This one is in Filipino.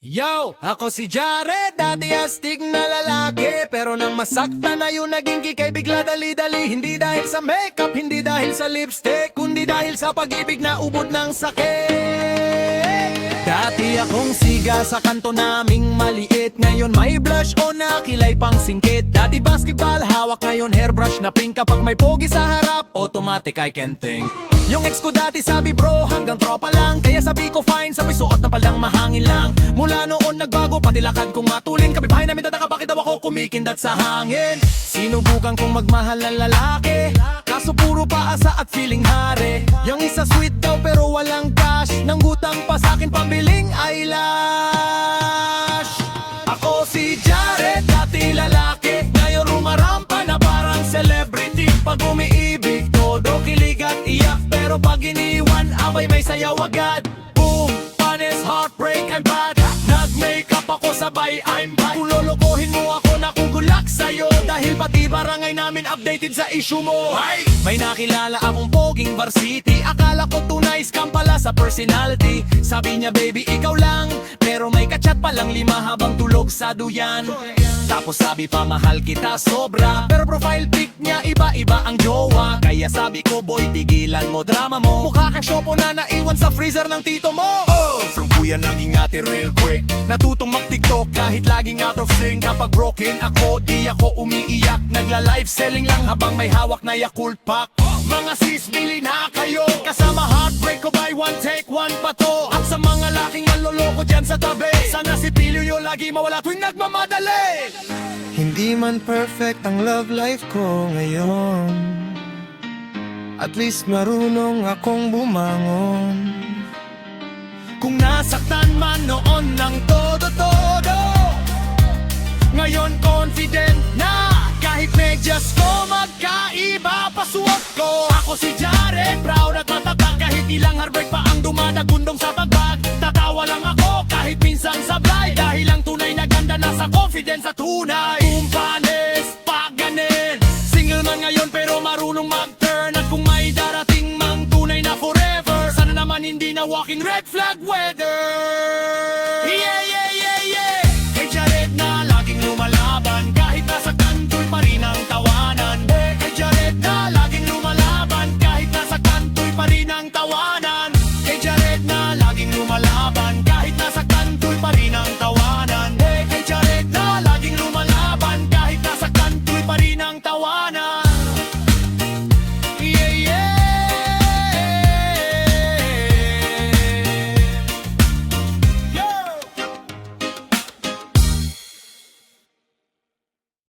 Yo! Ako si Jared, dati astig na lalaki Pero nang masaktan na yung naging kikay bigla dali-dali Hindi dahil sa makeup, hindi dahil sa lipstick Kundi dahil sa pag-ibig na ubod ng sakit Dati akong siga sa kanto naming maliit Ngayon may blush o nakilay pang singkit Dati basketball, hawak ngayon hairbrush na pink Kapag may pogi sa harap, automatic I can think Yung ex ko dati sabi bro, hanggang tropa lang Kaya sabi ko fine, sabi suot na palang mahangin lang Mula noon nagbago, pati lakad kong matulin Kapibahay namin tataka bakit daw ako kumikindat sa hangin Sinubukan kong magmahal ng lalaki Kaso puro paasa at feeling hari Yung isa sweet daw pero walang cash Nang gutang pa sa'kin pambiling eyelash Ako si Jared, dati lalaki Ngayon rumarampa na parang celebrity Pag umiibig, todo kilig at iyak Pero pag iniwan, abay may sayaw agad Boom, honest heartbreak, I'm bad Nag-makeup ako sabay, I'm bad Kung lolokohin mo ako, nakugulak sa'yo Dahil pati barangay namin updated sa issue mo Ay! May nakilala akong poging varsity Akala ko tunay scam pala sa personality Sabi niya baby ikaw lang Pero may kachat palang 5 habang tulog sa duyan Tapos sabi pa mahal kita sobra Pero profile pic niya iba-iba ang jowa Kaya sabi ko boy tigilan mo drama mo Mukha kang shopo na naiwan sa freezer ng tito mo From kuya naging ate real quick Natutong mag-tiktok kahit laging out of sync Kapag broken ako di ako umiiyak Nagla-live selling lang habang may hawak na Yakult pack Mga sis bili na kayo Kasama heartbreak ko buy one take one pa to At sa mga laking manloloko dyan sa tabi Sana si Pilyo yung lagi mawala tuwing nagmamadali Hindi man perfect ang love life ko ngayon At least marunong akong bumangon Kung nasaktan man noon ng todo-todo Ngayon confident na Kahit medyas ko magkaiba pasuot ko Ako si Jared, proud at matatag Kahit ilang heartbreak pa ang dumadagundong sa bagbag Tatawa lang ako kahit minsan sablay Dahil ang tunay na ganda nasa confidence at tunay Kumpanes, paganin Single man ngayon pero marunong mag-turn At kung may darating mang tunay na forever Sana naman hindi na walking red flag weather Yeah!